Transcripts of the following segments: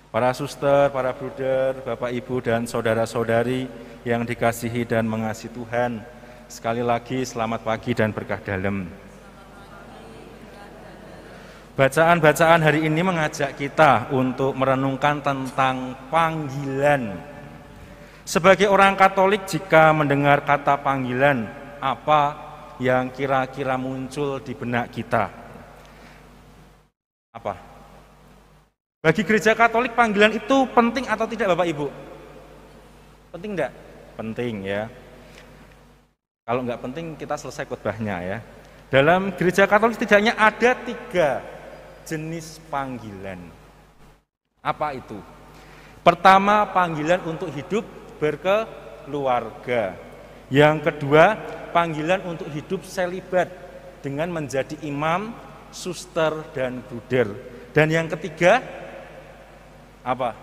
Para suster, para bruder, Bapak Ibu dan saudara-saudari yang dikasihi dan mengasihi Tuhan, sekali lagi selamat pagi dan berkah dalam. Bacaan-bacaan hari ini mengajak kita untuk merenungkan tentang panggilan. Sebagai orang Katolik, jika mendengar kata panggilan, apa yang kira-kira muncul di benak kita? Apa? Bagi gereja Katolik, panggilan itu penting atau tidak, Bapak Ibu? Penting enggak? Penting ya. Kalau enggak penting, kita selesai khotbahnya ya. Dalam gereja Katolik setidaknya ada 3 jenis panggilan. Apa itu? Pertama, panggilan untuk hidup berkeluarga. Yang kedua, panggilan untuk hidup selibat dengan menjadi imam, suster, dan bruder. Dan yang ketiga, apa?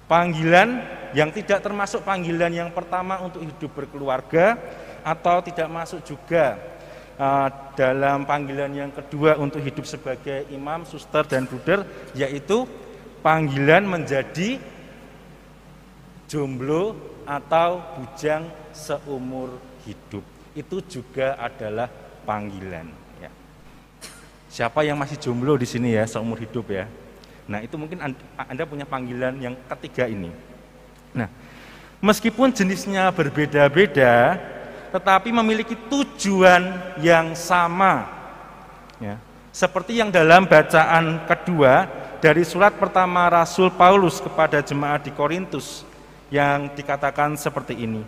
Panggilan yang tidak termasuk panggilan yang pertama untuk hidup berkeluarga, atau tidak masuk juga dalam panggilan yang kedua untuk hidup sebagai imam, suster, dan bruder, yaitu panggilan menjadi jomblo atau bujang seumur hidup. Itu juga adalah panggilan ya. Siapa yang masih jomblo di sini ya, seumur hidup ya? Nah, itu mungkin Anda punya panggilan yang ketiga ini. Nah, meskipun jenisnya berbeda-beda, tetapi memiliki tujuan yang sama. Ya. Seperti yang dalam bacaan kedua dari surat pertama Rasul Paulus kepada jemaat di Korintus, yang dikatakan seperti ini.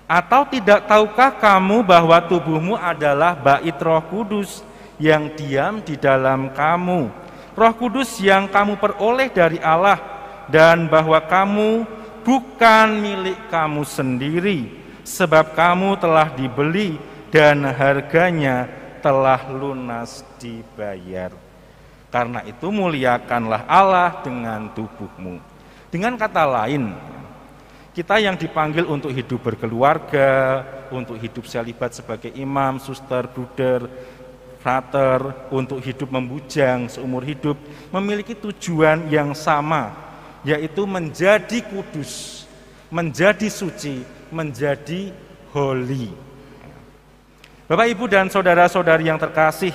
Atau tidak tahukah kamu bahwa tubuhmu adalah bait Roh Kudus yang diam di dalam kamu? Roh Kudus yang kamu peroleh dari Allah, dan bahwa kamu bukan milik kamu sendiri, sebab kamu telah dibeli dan harganya telah lunas dibayar. Karena itu muliakanlah Allah dengan tubuhmu. Dengan kata lain, kita yang dipanggil untuk hidup berkeluarga, untuk hidup selibat sebagai imam, suster, bruder, frater, untuk hidup membujang seumur hidup, memiliki tujuan yang sama, yaitu menjadi kudus, menjadi suci, menjadi holy. Bapak, Ibu, dan saudara-saudari yang terkasih,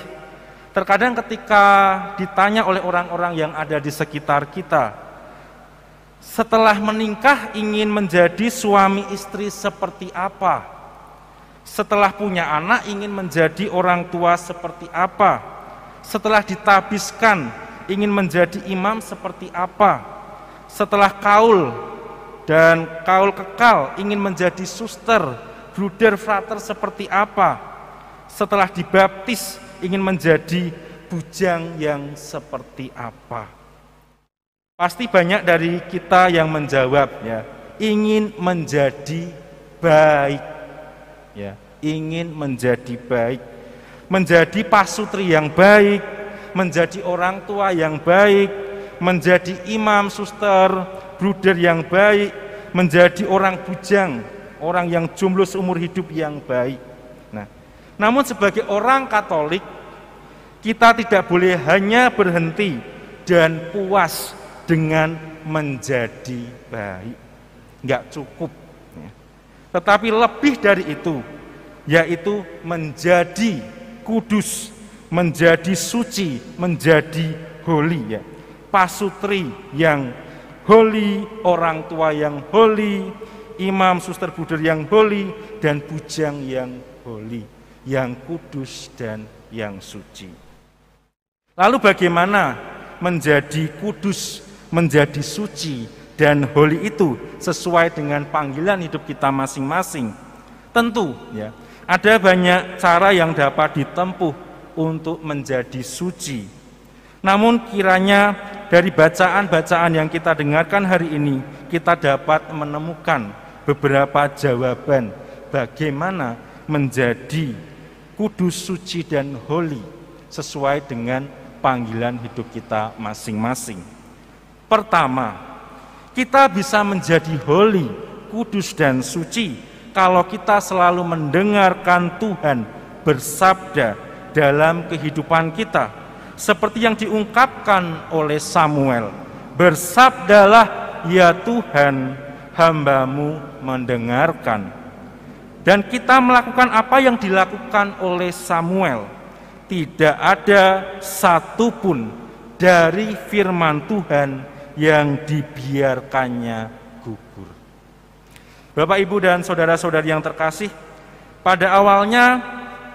terkadang ketika ditanya oleh orang-orang yang ada di sekitar kita, setelah menikah ingin menjadi suami istri seperti apa? Setelah punya anak ingin menjadi orang tua seperti apa? Setelah ditabiskan ingin menjadi imam seperti apa? Setelah kaul dan kaul kekal ingin menjadi suster, bruder, frater seperti apa? Setelah dibaptis ingin menjadi bujang yang seperti apa? Pasti banyak dari kita yang menjawab ya, ingin menjadi baik. Ya, ingin menjadi baik, menjadi pasutri yang baik, menjadi orang tua yang baik, menjadi imam, suster, bruder yang baik, menjadi orang bujang, orang yang jomblo seumur hidup yang baik. Nah, namun sebagai orang Katolik, kita tidak boleh hanya berhenti dan puas dengan menjadi baik, nggak cukup. Tetapi lebih dari itu, yaitu menjadi kudus, menjadi suci, menjadi holy ya. Pasutri yang holy, orang tua yang holy, imam, suster, bruder yang holy, dan bujang yang holy, yang kudus dan yang suci. Lalu bagaimana menjadi kudus, menjadi suci, dan holy itu sesuai dengan panggilan hidup kita masing-masing? Tentu ya, ada banyak cara yang dapat ditempuh untuk menjadi suci. Namun kiranya dari bacaan-bacaan yang kita dengarkan hari ini, kita dapat menemukan beberapa jawaban bagaimana menjadi kudus, suci, dan holy sesuai dengan panggilan hidup kita masing-masing. Pertama, kita bisa menjadi holy, kudus, dan suci kalau kita selalu mendengarkan Tuhan bersabda dalam kehidupan kita, seperti yang diungkapkan oleh Samuel bersabdalah ya Tuhan, hamba-Mu mendengarkan. Dan kita melakukan apa yang dilakukan oleh Samuel. Tidak ada satupun dari firman Tuhan yang dibiarkannya gugur. Bapak, Ibu, dan saudara-saudari yang terkasih, pada awalnya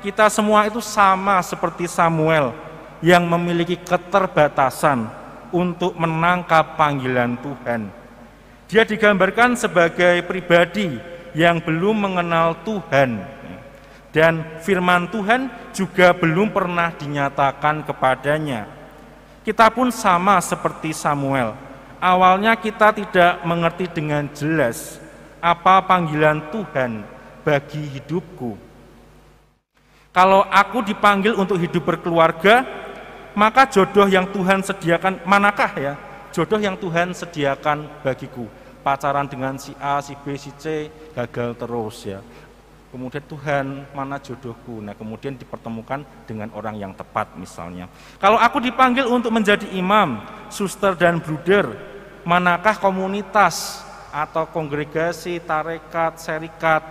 kita semua itu sama seperti Samuel yang memiliki keterbatasan untuk menangkap panggilan Tuhan. Dia digambarkan sebagai pribadi yang belum mengenal Tuhan, dan firman Tuhan juga belum pernah dinyatakan kepadanya. Kita pun sama seperti Samuel. Awalnya kita tidak mengerti dengan jelas apa panggilan Tuhan bagi hidupku. Kalau aku dipanggil untuk hidup berkeluarga, maka jodoh yang Tuhan sediakan, manakah ya jodoh yang Tuhan sediakan bagiku? Pacaran dengan si A, si B, si C, gagal terus ya. Kemudian Tuhan, mana jodohku? Nah, kemudian dipertemukan dengan orang yang tepat misalnya. Kalau aku dipanggil untuk menjadi imam, suster dan bruder, manakah komunitas atau kongregasi, tarekat, serikat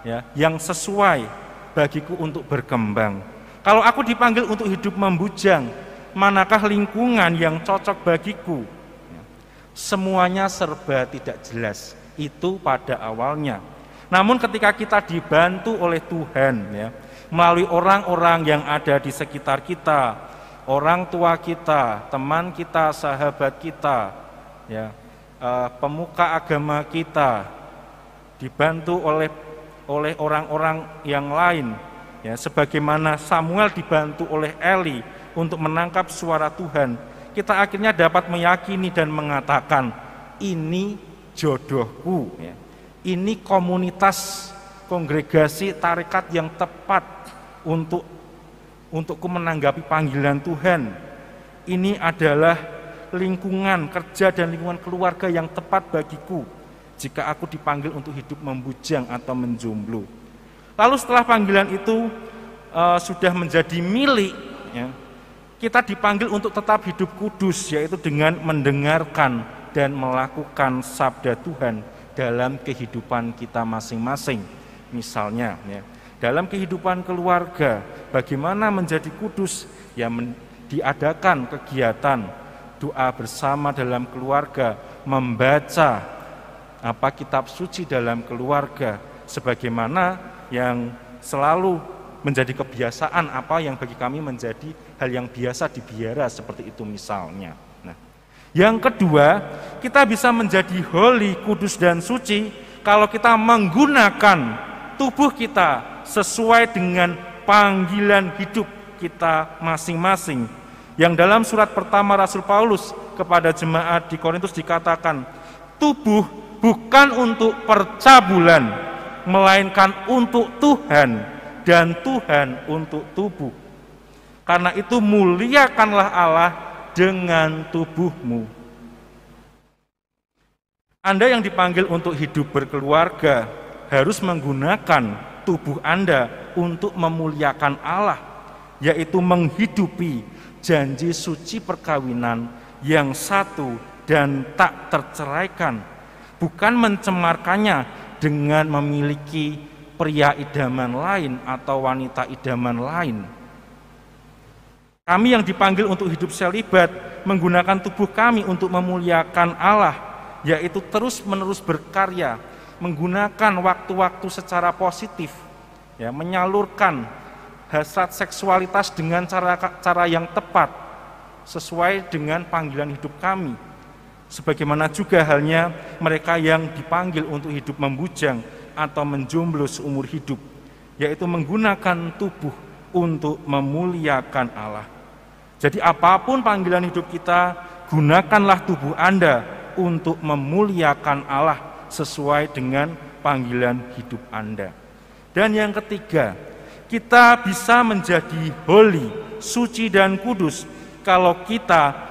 ya yang sesuai bagiku untuk berkembang? Kalau aku dipanggil untuk hidup membujang, manakah lingkungan yang cocok bagiku? Semuanya serba tidak jelas, itu pada awalnya. Namun ketika kita dibantu oleh Tuhan ya, melalui orang-orang yang ada di sekitar kita, orang tua kita, teman kita, sahabat kita, ya, pemuka agama kita, dibantu oleh orang-orang yang lain, ya, sebagaimana Samuel dibantu oleh Eli untuk menangkap suara Tuhan, kita akhirnya dapat meyakini dan mengatakan, ini jodohku, ya. Ini komunitas, kongregasi, tarekat yang tepat untukku menanggapi panggilan Tuhan. Ini adalah lingkungan kerja dan lingkungan keluarga yang tepat bagiku jika aku dipanggil untuk hidup membujang atau menjomblo. Lalu setelah panggilan itu sudah menjadi milik, ya, kita dipanggil untuk tetap hidup kudus, yaitu dengan mendengarkan dan melakukan sabda Tuhan dalam kehidupan kita masing-masing. Misalnya ya, dalam kehidupan keluarga, bagaimana menjadi kudus, ya, diadakan kegiatan doa bersama dalam keluarga, membaca kitab suci dalam keluarga, sebagaimana yang selalu menjadi kebiasaan, apa yang bagi kami menjadi hal yang biasa di biara seperti itu misalnya. Nah, yang kedua, kita bisa menjadi holy, kudus dan suci kalau kita menggunakan tubuh kita sesuai dengan panggilan hidup kita masing-masing. Yang dalam surat pertama Rasul Paulus kepada jemaat di Korintus dikatakan, tubuh bukan untuk percabulan, melainkan untuk Tuhan, dan Tuhan untuk tubuh. Karena itu muliakanlah Allah dengan tubuhmu. Anda yang dipanggil untuk hidup berkeluarga harus menggunakan tubuh Anda untuk memuliakan Allah, yaitu menghidupi janji suci perkawinan yang satu dan tak terceraikan, bukan mencemarkannya dengan memiliki pria idaman lain atau wanita idaman lain. Kami yang dipanggil untuk hidup selibat menggunakan tubuh kami untuk memuliakan Allah, yaitu terus-menerus berkarya, menggunakan waktu-waktu secara positif, ya, menyalurkan hasrat seksualitas dengan cara yang tepat, sesuai dengan panggilan hidup kami. Sebagaimana juga halnya mereka yang dipanggil untuk hidup membujang atau menjomblo seumur hidup, yaitu menggunakan tubuh untuk memuliakan Allah. Jadi apapun panggilan hidup kita, gunakanlah tubuh Anda untuk memuliakan Allah sesuai dengan panggilan hidup Anda. Dan yang ketiga, kita bisa menjadi holy, suci dan kudus kalau kita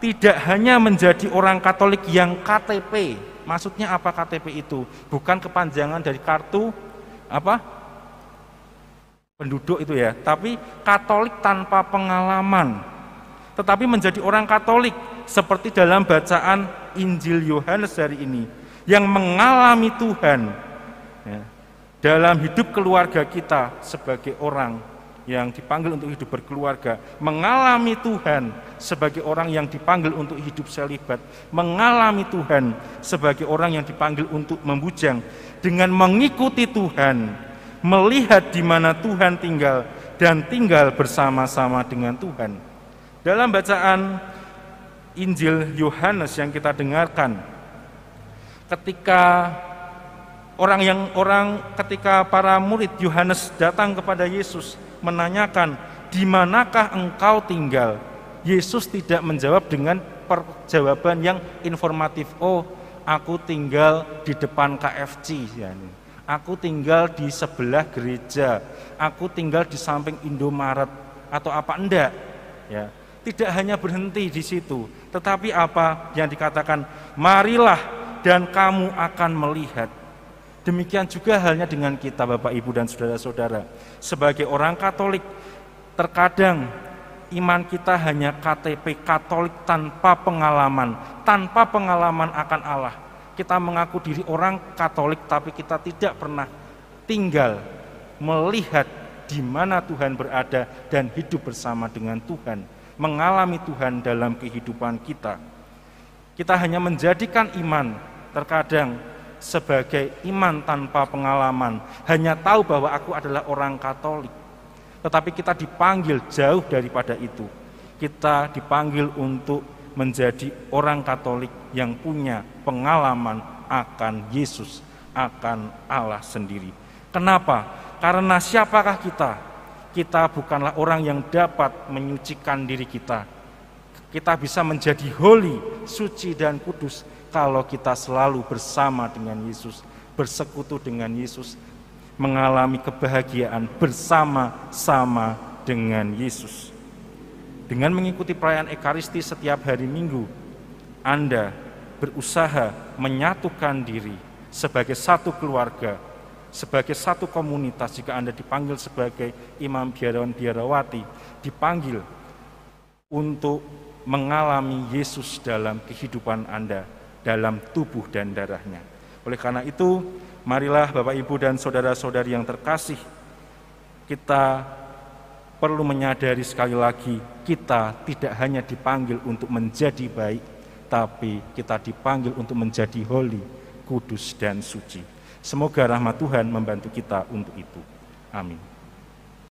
tidak hanya menjadi orang Katolik yang KTP. Maksudnya apa KTP itu? Bukan kepanjangan dari kartu penduduk itu ya, tapi Katolik tanpa pengalaman. Tetapi menjadi orang Katolik seperti dalam bacaan Injil Yohanes hari ini, yang mengalami Tuhan ya, dalam hidup keluarga kita sebagai orang yang dipanggil untuk hidup berkeluarga, mengalami Tuhan sebagai orang yang dipanggil untuk hidup selibat, mengalami Tuhan sebagai orang yang dipanggil untuk membujang, dengan mengikuti Tuhan, melihat di mana Tuhan tinggal dan tinggal bersama-sama dengan Tuhan. Dalam bacaan Injil Yohanes yang kita dengarkan, ketika ketika para murid Yohanes datang kepada Yesus menanyakan, di manakah engkau tinggal? Yesus tidak menjawab dengan jawaban yang informatif. Oh, aku tinggal di depan KFC, aku tinggal di sebelah gereja, aku tinggal di samping Indomaret, atau apa enggak? Ya, tidak hanya berhenti di situ, tetapi apa yang dikatakan, marilah dan kamu akan melihat. Demikian juga halnya dengan kita, Bapak, Ibu, dan saudara-saudara. Sebagai orang Katolik, terkadang iman kita hanya KTP Katolik tanpa pengalaman akan Allah. Kita mengaku diri orang Katolik, tapi kita tidak pernah tinggal melihat di mana Tuhan berada dan hidup bersama dengan Tuhan, mengalami Tuhan dalam kehidupan kita. Kita hanya menjadikan iman terkadang sebagai iman tanpa pengalaman, hanya tahu bahwa aku adalah orang Katolik. Tetapi kita dipanggil jauh daripada itu. Kita dipanggil untuk menjadi orang Katolik yang punya pengalaman akan Yesus, akan Allah sendiri. Kenapa? Karena siapakah kita? Kita bukanlah orang yang dapat menyucikan diri kita. Kita bisa menjadi holy, suci dan kudus kalau kita selalu bersama dengan Yesus, bersekutu dengan Yesus, mengalami kebahagiaan bersama-sama dengan Yesus. Dengan mengikuti perayaan Ekaristi setiap hari Minggu, Anda berusaha menyatukan diri sebagai satu keluarga, sebagai satu komunitas. Jika Anda dipanggil sebagai imam biarawan biarawati, dipanggil untuk mengalami Yesus dalam kehidupan Anda, dalam tubuh dan darahnya. Oleh karena itu, marilah Bapak, Ibu, dan saudara-saudari yang terkasih, kita perlu menyadari sekali lagi, kita tidak hanya dipanggil untuk menjadi baik, tapi kita dipanggil untuk menjadi holy, kudus dan suci. Semoga rahmat Tuhan membantu kita untuk itu. Amin.